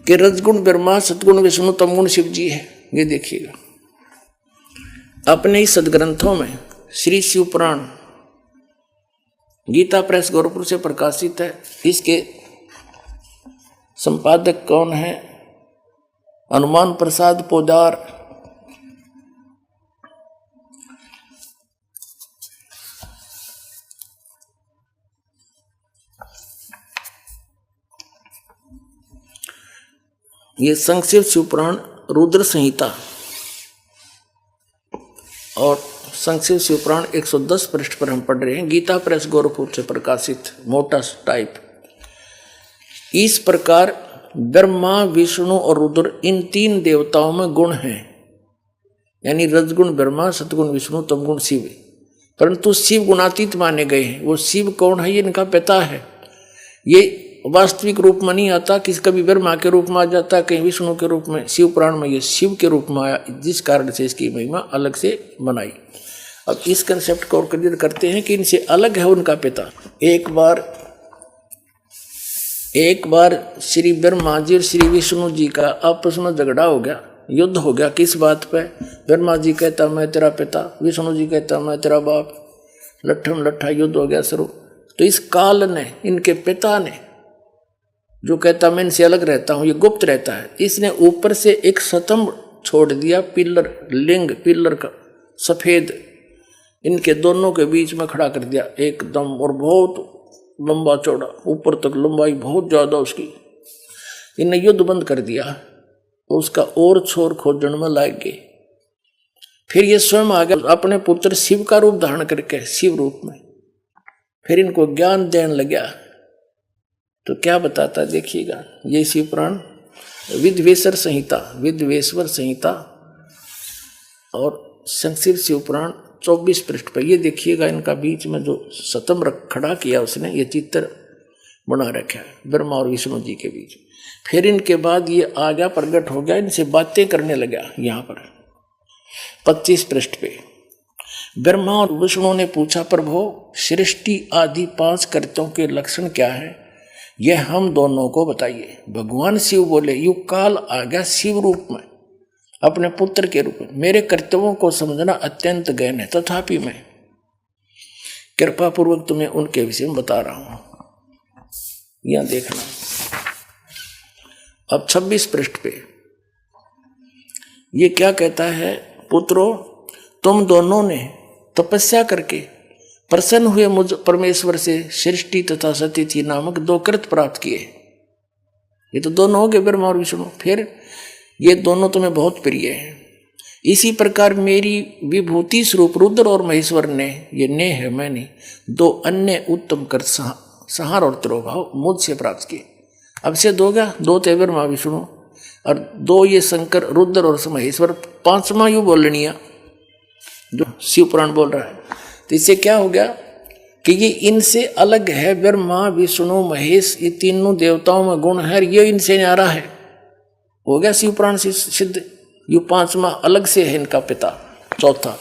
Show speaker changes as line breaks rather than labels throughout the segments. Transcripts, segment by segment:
कि रजगुण ब्रह्मा, सतगुण विष्णु, तमगुण शिव जी है। ये देखिएगा अपने ही सदग्रंथों में श्री शिव पुराण गीता प्रेस गोरखपुर से प्रकाशित है। इसके संपादक कौन है? हनुमान प्रसाद पोदार। ये संक्षिप्त शिवपुराण रुद्र संहिता और संक्षिप्त शिवपुराण 110 पृष्ठ पर हम पढ़ रहे हैं। गीता प्रेस गोरखपुर से प्रकाशित मोटा टाइप। इस प्रकार ब्रह्मा, विष्णु और रुद्र इन तीन देवताओं में गुण हैं, यानी रजगुण ब्रह्मा, सतगुण विष्णु, तमगुण शिव। परंतु शिव गुणातीत माने गए हैं। वो शिव कौन है? ये इनका पिता है। ये वास्तविक रूप में नहीं आता, किसी कभी ब्रह्मा के रूप में आ जाता, कहीं विष्णु के रूप में। शिव पुराण में ये शिव के रूप में आया, जिस कारण से इसकी महिमा अलग से बनाई। अब इस कंसेप्ट को और क्लियर करते हैं कि इनसे अलग है उनका पिता। एक बार श्री ब्रह्मा जी और श्री विष्णु जी का आपस में झगड़ा हो गया, युद्ध हो गया। किस बात पे? ब्रह्मा जी कहता मैं तेरा पिता, विष्णु जी कहता मैं तेरा बाप। लट्ठम लट्ठा युद्ध हो गया शुरू। तो इस काल ने, इनके पिता ने, जो कहता मैं इनसे अलग रहता हूं, ये गुप्त रहता है, इसने ऊपर से एक स्तंभ छोड़ दिया, पिलर, लिंग पिलर का सफेद, इनके दोनों के बीच में खड़ा कर दिया एकदम। और बहुत लंबा चौड़ा, ऊपर तक लंबाई बहुत ज्यादा उसकी। इनने युद्ध बंद कर दिया, उसका और छोर खोजने में लग गए। फिर ये स्वयं आ गया अपने पुत्र शिव का रूप धारण करके, शिव रूप में। फिर इनको ज्ञान देने लगा। तो क्या बताता देखिएगा, ये शिव पुराण विद्वेश्वर संहिता और संक्षिप्त शिव पुराण 24 पृष्ठ पर। ये देखिएगा इनका बीच में जो स्तंभ खड़ा किया उसने, ये चित्र बना रखा है ब्रह्मा और विष्णु जी के बीच। फिर इनके बाद ये आ गया, प्रकट हो गया, इनसे बातें करने लगा। यहाँ पर 25 पृष्ठ पे ब्रह्मा और विष्णु ने पूछा, प्रभु सृष्टि आदि 5 कर्तों के लक्षण क्या है, यह हम दोनों को बताइए। भगवान शिव बोले, युग काल आ गया शिव रूप में, अपने पुत्र के रूप में। मेरे कर्तव्यों को समझना अत्यंत गहन है, तथापि मैं कृपा पूर्वक तुम्हें उनके विषय में बता रहा हूं। यहां देखना अब 26 पृष्ठ पे ये क्या कहता है, पुत्रों तुम दोनों ने तपस्या करके प्रसन्न हुए मुझ परमेश्वर से सृष्टि तथा सतिथि नामक 2 कृत प्राप्त किए। ये तो दोनों हो गए ब्रह्मा और विष्णु। फिर ये दोनों तुम्हें बहुत प्रिय हैं। इसी प्रकार मेरी विभूति स्वरूप रुद्र और महेश्वर ने, ये ने है मैंने, 2 अन्य उत्तम कर संहार और तिरोभाव मुझसे प्राप्त किए। अब से 2 गया, 2 थे ब्रह्मा विष्णु और 2 ये शंकर रुद्र और महेश्वर। 5वां यू बोलनिया जो शिव पुराण बोल रहा है। तो इससे क्या हो गया कि ये इनसे अलग है। ब्रह्मा विष्णु महेश ये तीनों देवताओं में गुण है, ये इनसे न्यारा है। हो गया शिव पुराण से सिद्ध। ये 5वां अलग से है इनका पिता। 4था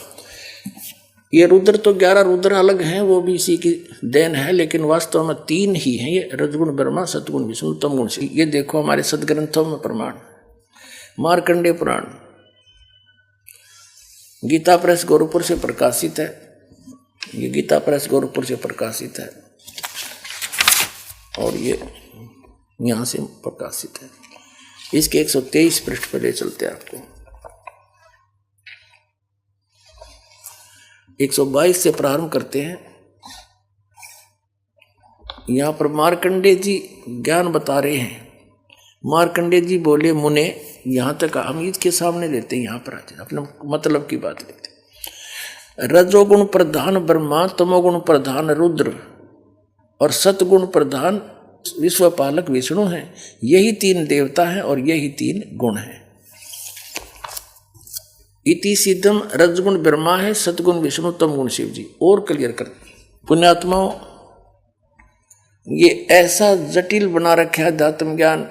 ये रुद्र, तो 11 रुद्र अलग हैं, वो भी इसी की देन है, लेकिन वास्तव में 3 ही हैं ये, रजगुण ब्रह्मा, सतगुण विष्णु, तमगुण शिव। ये देखो हमारे सदग्रंथों में प्रमाण। मार्कंडेय पुराण गीता प्रेस गोरखपुर से प्रकाशित है। ये गीता प्रेस गोरखपुर से प्रकाशित है और ये यहां से प्रकाशित है। इसके 123 पृष्ठ पर ले चलते हैं आपको। 122 से प्रारंभ करते हैं। यहां पर मार्कंडेय जी ज्ञान बता रहे हैं। मार्कंडेय जी बोले, मुने, यहां तक हम इसके सामने लेते हैं, यहां पर आते हैं, अपने मतलब की बात लेते हैं। रजोगुण प्रधान ब्रह्मा, तमोगुण प्रधान रुद्र और सतगुण प्रधान विश्वपालक विष्णु हैं। यही 3 देवता हैं और यही 3 गुण हैं। इति सिद्धम रजगुण ब्रह्मा है, सतगुण विष्णु, तमगुण शिव जी। और क्लियर कर पुण्यात्माओं, ये ऐसा जटिल बना रखा है अध्यात्म ज्ञान,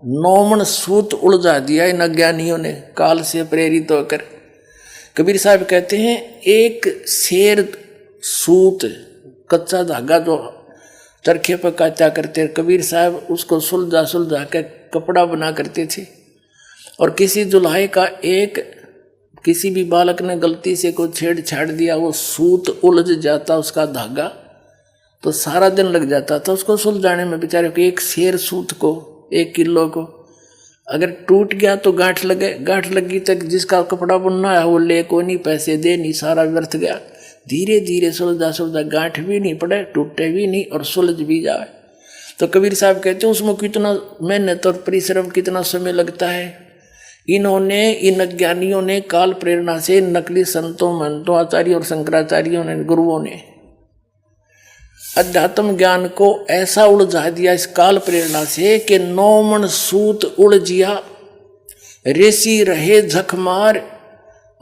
9 सूत उलझा दिया इन अज्ञानियों ने काल से प्रेरित होकर। कबीर साहब कहते हैं, एक शेर सूत कच्चा धागा जो चरखे पर काटा करते, कबीर साहब उसको सुलझा के कपड़ा बना करते थे। और किसी जुल्हे का किसी भी बालक ने गलती से कोई छेड़छाड़ दिया, वो सूत उलझ जाता उसका धागा, तो सारा दिन लग जाता था उसको सुलझाने में। बेचारे को एक शेर सूत को 1 किलो को अगर टूट गया तो गांठ लगी तक जिसका कपड़ा बुनना है वो ले को नहीं, पैसे दे नहीं, सारा व्यर्थ गया। धीरे धीरे सुलझा गांठ भी नहीं पड़े, टूटे भी नहीं और सुलझ भी जाए। तो कबीर साहब कहते हैं उसमें कितना मेहनत और परिश्रम, कितना समय लगता है। इन अज्ञानियों ने काल प्रेरणा से, नकली संतों महंतों आचार्यों और शंकराचार्यों ने, गुरुओं ने अध्यात्म ज्ञान को ऐसा उलझा दिया इस काल प्रेरणा से कि 9 मन सूत उलझिया, रेसी रहे झकमार,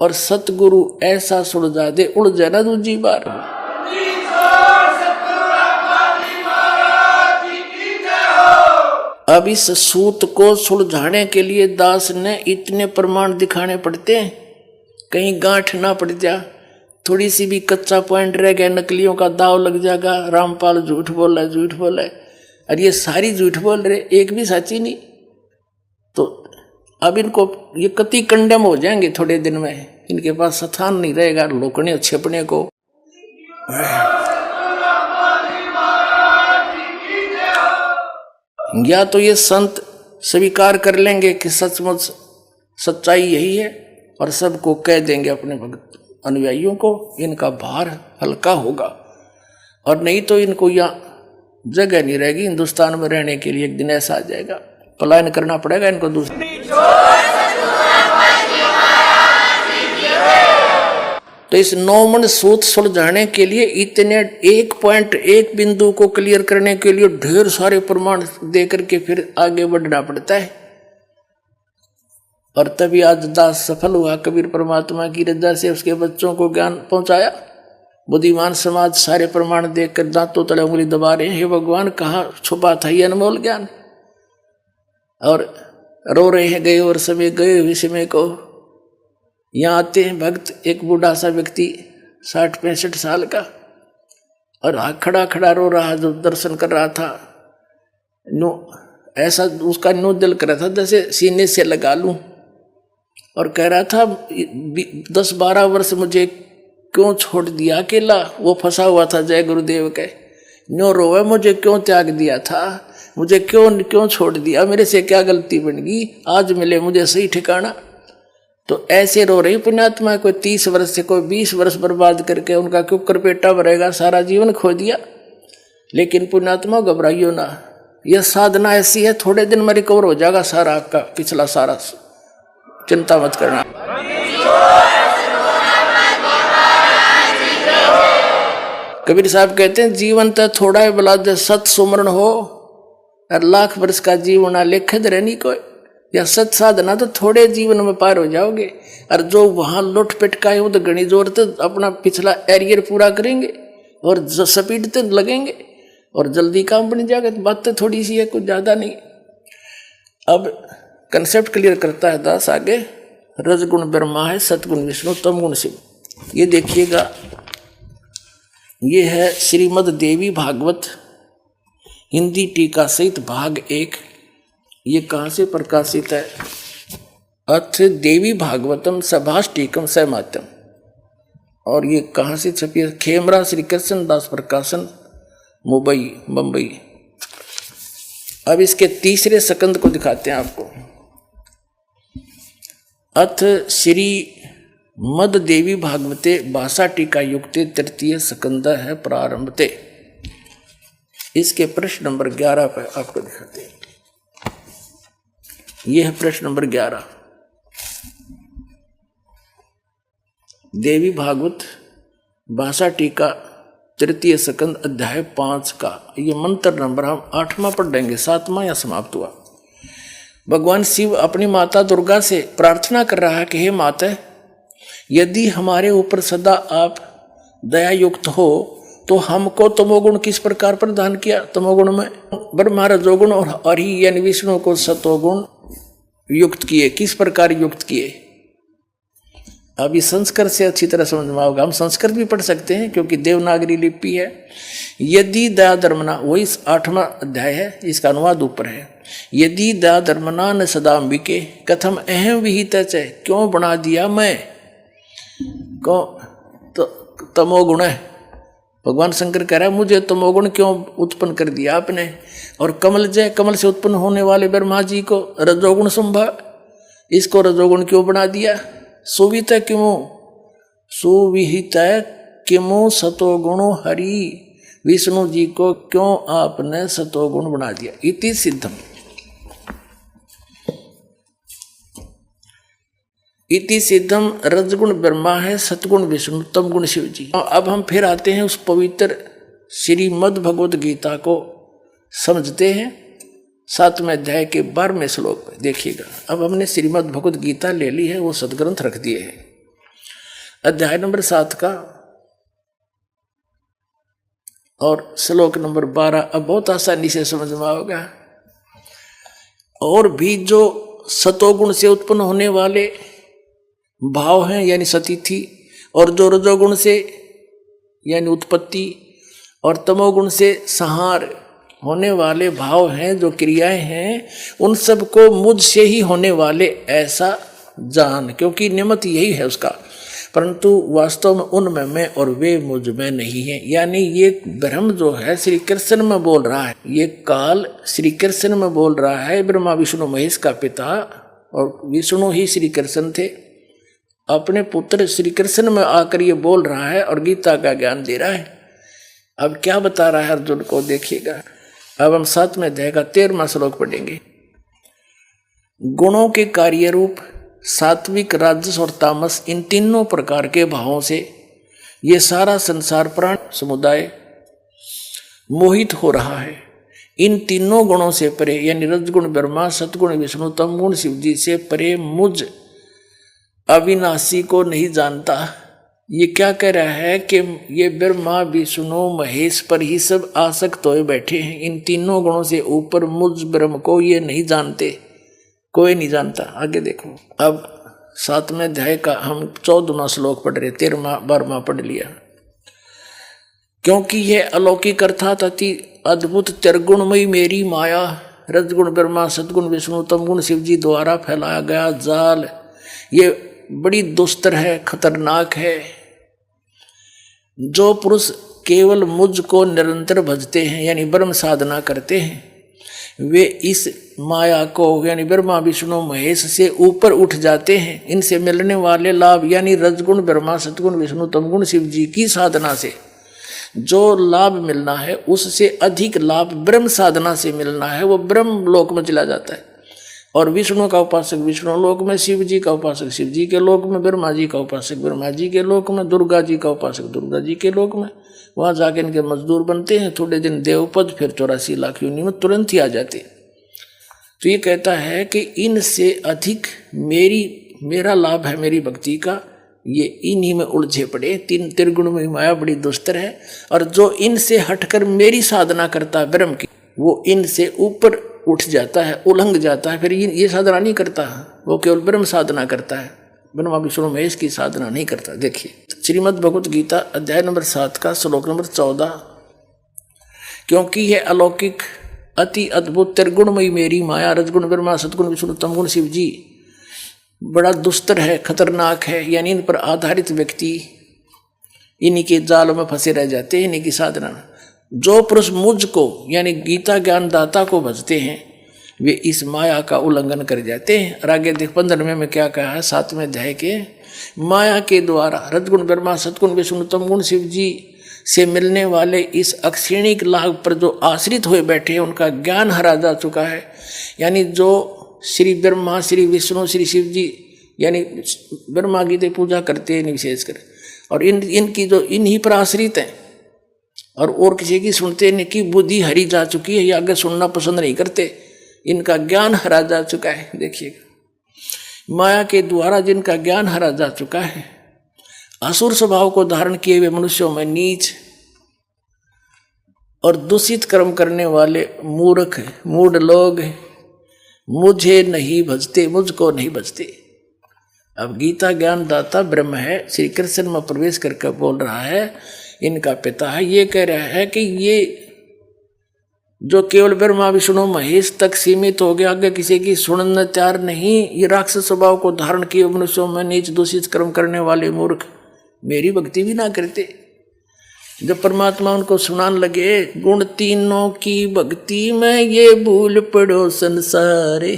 और सतगुरु ऐसा सुलझा दे उलझे ना दूजी बार। अब इस सूत को सुलझाने के लिए दास ने इतने प्रमाण दिखाने पड़ते हैं, कहीं गांठ ना पड़ जा, थोड़ी सी भी कच्चा पॉइंट रह गया, नकलियों का दाव लग जाएगा। रामपाल झूठ बोल रहा है, और ये सारी झूठ बोल रहे, एक भी सच्ची नहीं। तो अब इनको ये कति कंडम हो जाएंगे थोड़े दिन में, इनके पास स्थान नहीं रहेगा लोकने छिपने को। या तो ये संत स्वीकार कर लेंगे कि सचमुच सच्चाई यही है और सबको कह देंगे अपने भक्त अनुयायियों को, इनका भार हल्का होगा। और नहीं तो इनको यहाँ जगह नहीं रहेगी हिंदुस्तान में रहने के लिए। एक दिन ऐसा आ जाएगा, पलायन करना पड़ेगा इनको दूसरे। तो इस 9 मन सूत सुलझाने के लिए इतने एक बिंदु को क्लियर करने के लिए ढेर सारे प्रमाण दे करके फिर आगे बढ़ना पड़ता है। और तभी आज दास सफल हुआ, कबीर परमात्मा की रजा से उसके बच्चों को ज्ञान पहुंचाया। बुद्धिमान समाज सारे प्रमाण देखकर दांतों तले उंगली दबा रहे हैं, हे भगवान कहाँ छुपा था ये अनमोल ज्ञान। और रो रहे हैं गए और समय गए हुए समय को। यहाँ आते हैं भक्त, एक बूढ़ा सा व्यक्ति 60-65 साल का, और खड़ा खड़ा रो रहा, जो दर्शन कर रहा था। नो ऐसा उसका नो दिल कर रहा था जैसे सीने से लगा लूं, और कह रहा था 10-12 वर्ष मुझे क्यों छोड़ दिया अकेला। वो फंसा हुआ था जय गुरुदेव के। नो रोवे मुझे क्यों त्याग दिया था, मुझे क्यों छोड़ दिया, मेरे से क्या गलती बन गई, आज मिले मुझे सही ठिकाना। तो ऐसे रो रही पुण्यात्मा, कोई 30 वर्ष से कोई 20 वर्ष बर्बाद करके उनका कुकर पेटा भरेगा, सारा जीवन खो दिया। लेकिन पुण्यात्मा घबराइयो ना, यह साधना ऐसी है थोड़े दिन में रिकवर हो जाएगा सारा आपका पिछला सारा, चिंता मत करना। कबीर साहब कहते हैं जीवन तो थोड़ा है बला दे सत सुमरण हो, और लाख वर्ष का जीवन लेखद रहनी कोई। या सत साधना तो थोड़े जीवन में पार हो जाओगे, और जो वहां लुट पिटकाए वो तो घनी जोर तो अपना पिछला एरियर पूरा करेंगे और स्पीड तो लगेंगे और जल्दी काम बन जाएगा। तो बात तो थोड़ी सी है, कुछ ज्यादा नहीं। अब कंसेप्ट क्लियर करता है दास आगे। रजगुण ब्रह्मा है, सतगुण विष्णु, तमगुण शिव। ये देखिएगा, ये है श्रीमद् देवी भागवत हिंदी टीका सहित भाग 1। ये कहाँ से प्रकाशित है? अथ देवी भागवतम सभाष टीकम सहमात्यम। और ये कहाँ से छपी है? खेमरा श्री कृष्ण दास प्रकाशन, मुंबई। अब इसके तीसरे सकंद को दिखाते हैं आपको। अथ श्री मद देवी भागवते भाषा टीका युक्ते तृतीय सकंद है प्रारंभते। इसके प्रश्न नंबर 11 पर आपको दिखाते हैं। यह है प्रश्न नंबर 11। देवी भागवत भाषा टीका तृतीय सकंद अध्याय 5 का ये मंत्र नंबर हम 8वां पढ़ देंगे, 7वां या समाप्त हुआ। भगवान शिव अपनी माता दुर्गा से प्रार्थना कर रहा है कि हे माता, यदि हमारे ऊपर सदा आप दया युक्त हो तो हमको तमोगुण किस प्रकार प्रदान किया? तमोगुण में ब्रह्मा रजोगुण और हरि यानी विष्णु को सतोगुण युक्त किए। किस प्रकार युक्त किए? अब इस संस्कृत से अच्छी तरह समझ में आओगे। हम संस्कृत भी पढ़ सकते हैं क्योंकि देवनागरी लिपि है। यदि दया धर्मना, वही 8वां अध्याय है, इसका अनुवाद ऊपर है। यदि दया धर्मना न सदाम्बिके कथम अहम विहित, क्यों बना दिया मैं को तो तमोगुण है। भगवान शंकर कह रहा है मुझे तमोगुण क्यों उत्पन्न कर दिया आपने। और कमल जय, कमल से उत्पन्न होने वाले ब्रह्मा जी को रजोगुण संभव, इसको रजोगुण क्यों बना दिया। सुवित किमो, सुविहित किमो सतोगुणो हरि, विष्णु जी को क्यों आपने सतोगुण बना दिया। इति सिद्धम, इति सिद्धम रजगुण ब्रह्मा है, सतगुण विष्णु, तमगुण शिव जी। अब हम फिर आते हैं उस पवित्र श्रीमद् भगवद गीता को समझते हैं। 7वें अध्याय के 12वें श्लोक में देखिएगा। अब हमने श्रीमद् भगवद गीता ले ली है, वो सदग्रंथ रख दिए हैं। अध्याय नंबर 7 का और श्लोक नंबर 12 अब बहुत आसानी से समझ में आओगा। और भी जो सतोगुण से उत्पन्न होने वाले भाव हैं यानी सतिथि, और जो रजोगुण से यानी उत्पत्ति और तमोगुण से संहार होने वाले भाव हैं, जो क्रियाएं हैं, उन सब को मुझ से ही होने वाले ऐसा जान, क्योंकि नियमत यही है उसका। परंतु वास्तव में उनमें मैं और वे मुझ में नहीं है। यानी ये ब्रह्म जो है श्री कृष्ण में बोल रहा है, ये काल श्री कृष्ण में बोल रहा है। ब्रह्मा विष्णु महेश का पिता, और विष्णु ही श्री कृष्ण थे। अपने पुत्र श्री कृष्ण में आकर ये बोल रहा है और गीता का ज्ञान दे रहा है। अब क्या बता रहा है अर्जुन को, देखिएगा। अब हम 7वें अध्याय का 13वां श्लोक पढ़ेंगे। गुणों के कार्य रूप सात्विक, राजस और तामस, इन तीनों प्रकार के भावों से ये सारा संसार प्राण समुदाय मोहित हो रहा है। इन तीनों गुणों से परे यानी रजगुण ब्रह्मा, सतगुण विष्णु, तमगुण शिव जी से परे मुझ अविनाशी को नहीं जानता। ये क्या कह रहा है कि ये ब्रह्मा विष्णु महेश पर ही सब आसक्त होए बैठे हैं। इन तीनों गुणों से ऊपर मुझ ब्रह्म को ये नहीं जानते, कोई नहीं जानता। आगे देखो। अब 7वें अध्याय का हम 14वां श्लोक पढ़ रहे, 13वां 12वां पढ़ लिया। क्योंकि यह अलौकिक अर्थात अति अद्भुत त्रिगुणमयी मेरी माया, रजगुण ब्रह्मा, सतगुण विष्णु, तमगुण शिव जी द्वारा फैलाया गया जाल, ये बड़ी दुस्तर है, खतरनाक है। जो पुरुष केवल मुझ को निरंतर भजते हैं यानी ब्रह्म साधना करते हैं, वे इस माया को यानी ब्रह्मा विष्णु महेश से ऊपर उठ जाते हैं। इनसे मिलने वाले लाभ यानी रजगुण ब्रह्मा, सतगुण विष्णु, तमगुण शिव जी की साधना से जो लाभ मिलना है, उससे अधिक लाभ ब्रह्म साधना से मिलना है, वो ब्रह्म लोक में चला जाता है। और विष्णु का उपासक विष्णु लोक में, शिव जी का उपासक शिव जी के लोक में, ब्रह्मा जी का उपासक ब्रह्मा जी के लोक में, दुर्गा जी का उपासक दुर्गा जी के लोक में। वहाँ जाके इनके मजदूर बनते हैं, थोड़े दिन देवपद, फिर 84 लाख योनि में तुरंत ही आ जाते। तो ये कहता है कि इनसे अधिक मेरा लाभ है मेरी भक्ति का, ये इन्हीं में उलझे पड़े। तीन त्रिगुण में माया बड़ी दुस्तर है। और जो इनसे हटकर मेरी साधना करता है ब्रह्म की, वो इनसे ऊपर उठ जाता है, उलंघ जाता है। फिर ये साधना नहीं करता, वो केवल ब्रह्म साधना करता है, ब्रह्मा विष्णु महेश की साधना नहीं करता। देखिए श्रीमद् भगवत गीता अध्याय नंबर 7 का श्लोक नंबर 14। क्योंकि यह अलौकिक अति अद्भुत त्रिगुणमयी मेरी माया, रजगुण ब्रह्मा, सतगुण विष्णु, तमगुण शिव जी बड़ा दुस्तर है, खतरनाक है। यानी इन पर आधारित व्यक्ति इन्हीं के जालों में फंसे रह जाते हैं, इन्हीं की साधना। जो पुरुष मुझ को यानी गीता ज्ञान दाता को भजते हैं, वे इस माया का उल्लंघन कर जाते हैं। और आगे देख 15वें में क्या कहा है 7वें अध्याय के, माया के द्वारा रजगुण ब्रह्मा, सतगुण विष्णु, तमगुण शिव जी से मिलने वाले इस अक्षणिक लाभ पर जो आश्रित हुए बैठे हैं, उनका ज्ञान हरा जा चुका है। यानी जो श्री ब्रह्मा, श्री विष्णु, श्री शिव जी यानी ब्रह्मा गीता पूजा करते हैं विशेषकर, और इनकी जो इन्हीं पर आश्रित हैं और किसी की सुनते नहीं, की बुद्धि हरी जा चुकी है, ये आगे सुनना पसंद नहीं करते, इनका ज्ञान हरा जा चुका है। देखिएगा माया के द्वारा जिनका ज्ञान हरा जा चुका है, असुर स्वभाव को धारण किए हुए मनुष्यों में नीच और दूषित कर्म करने वाले मूर्ख मूढ़ लोग मुझे नहीं भजते, मुझको नहीं भजते। अब गीता ज्ञानदाता ब्रह्म है, श्री कृष्ण में प्रवेश करके बोल रहा है, इनका पिता है। ये कह रहा है कि ये जो केवल ब्रह्मा विष्णु महेश तक सीमित हो गया, आगे किसी की सुनने तैयार नहीं, ये राक्षस स्वभाव को धारण किए मनुष्यों में नीच दूषित कर्म करने वाले मूर्ख मेरी भक्ति भी ना करते। जब परमात्मा उनको सुनाने लगे, गुण तीनों की भक्ति में ये भूल पड़ो संसारे,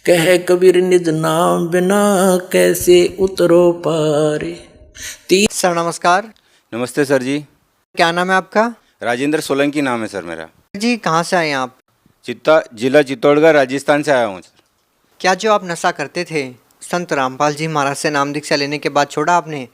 कहे कबीर निज नाम बिना कैसे उतरो पारे।
सर नमस्कार।
नमस्ते सर जी।
क्या नाम है आपका?
राजेंद्र सोलंकी नाम है सर मेरा।
जी कहाँ से आए हैं आप?
जिला चित्तौड़गढ़ राजस्थान से आया हूँ सर।
क्या जो आप नशा करते थे संत रामपाल जी महाराज से नाम दीक्षा लेने के बाद छोड़ा आपने?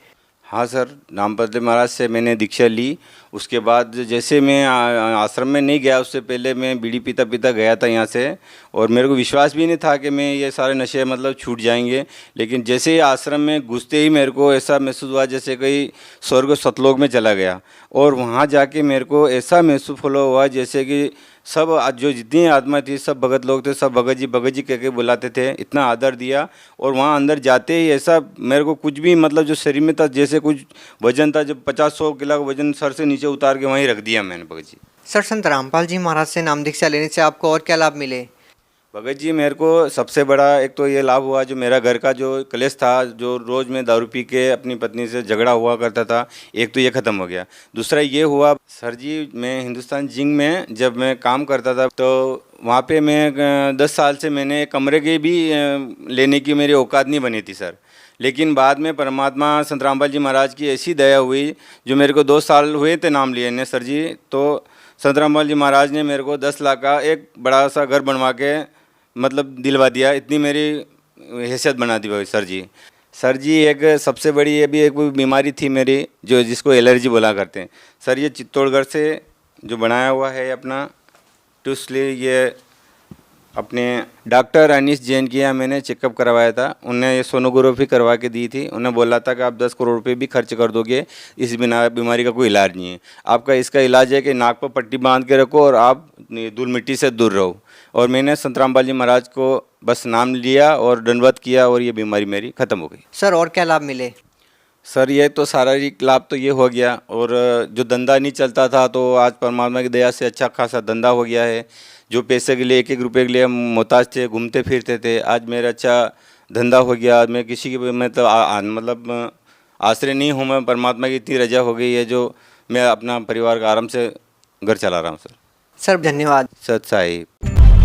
हाँ सर, रामपाल महाराज से मैंने दीक्षा ली। उसके बाद जैसे मैं आश्रम में नहीं गया, उससे पहले मैं बीड़ी पीता पीता गया था यहाँ से, और मेरे को विश्वास भी नहीं था कि मैं ये सारे नशे मतलब छूट जाएंगे। लेकिन जैसे ही आश्रम में घुसते ही मेरे को ऐसा महसूस हुआ जैसे कोई स्वर्ग सतलोक में चला गया, और वहाँ जाके मेरे को ऐसा महसूस हुआ जैसे कि सब जो जितनी आत्मा थी सब भगत लोग थे, सब भगत जी कह के बुलाते थे, इतना आदर दिया। और वहाँ अंदर जाते ही ऐसा मेरे को कुछ भी मतलब जो शरीर में था, जैसे कुछ वजन था, जब 50-100 किलो का वजन सर से नीचे उतार के वहीं रख दिया मैंने भगत जी।
सर संत रामपाल जी महाराज से नाम दीक्षा लेने से आपको और क्या लाभ मिले?
भगत जी मेरे को सबसे बड़ा एक तो ये लाभ हुआ, जो मेरा घर का जो क्लेश था, जो रोज़ में दारू पी के अपनी पत्नी से झगड़ा हुआ करता था, एक तो ये ख़त्म हो गया। दूसरा ये हुआ सर जी, मैं हिंदुस्तान जिंक में जब मैं काम करता था तो वहाँ पे मैं 10 साल से मैंने कमरे के भी लेने की मेरी औकात नहीं बनी थी सर। लेकिन बाद में परमात्मा संत रामपाल जी महाराज की ऐसी दया हुई, जो मेरे को 2 साल हुए थे नाम लिए ने सर जी, तो संत रामपाल जी महाराज ने मेरे को 10 लाख का एक बड़ा सा घर बनवा के मतलब दिलवा दिया। इतनी मेरी हैसियत बना दी भाई सर जी। सर जी एक सबसे बड़ी ये भी एक बीमारी थी मेरी, जो जिसको एलर्जी बोला करते हैं सर। ये चित्तौड़गढ़ से जो बनाया हुआ है अपना टूसली, ये अपने डॉक्टर अनीस जैन की यहाँ मैंने चेकअप करवाया था। उन्हें ये सोनोग्राफी करवा के दी थी। उन्हें बोला था कि आप 10 करोड़ रुपए भी खर्च कर दोगे, इस बीमारी का कोई इलाज नहीं है। आपका इसका इलाज है कि नाक पर पट्टी बांध के रखो और आप धूल मिट्टी से दूर रहो। और मैंने संत रामपाल जी महाराज को बस नाम लिया और दंडवत किया, और ये बीमारी मेरी ख़त्म हो गई।
सर और क्या लाभ मिले?
सर ये तो शारीरिक लाभ तो ये हो गया, और जो धंधा नहीं चलता था तो आज परमात्मा की दया से अच्छा खासा धंधा हो गया है। जो पैसे के लिए 1-1 रुपये के लिए हम मोहताज थे, घूमते फिरते थे, आज मेरा अच्छा धंधा हो गया। मैं किसी की मतलब आश्रय नहीं हूँ, मैं परमात्मा की इतनी रजा हो गई है, जो मैं अपना परिवार का आराम से घर चला रहा हूँ सर।
सर धन्यवाद।
सत साहिब।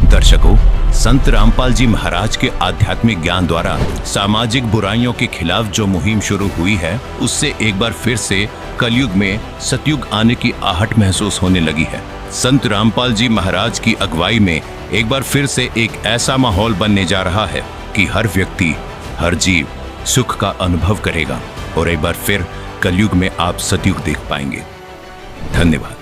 दर्शकों, संत रामपाल जी महाराज के आध्यात्मिक ज्ञान द्वारा सामाजिक बुराइयों के खिलाफ जो मुहिम शुरू हुई है, उससे एक बार फिर से कलयुग में सतयुग आने की आहट महसूस होने लगी है। संत रामपाल जी महाराज की अगुवाई में एक बार फिर से एक ऐसा माहौल बनने जा रहा है कि हर व्यक्ति, हर जीव सुख का अनुभव करेगा, और एक बार फिर कलयुग में आप सतयुग देख पाएंगे। धन्यवाद।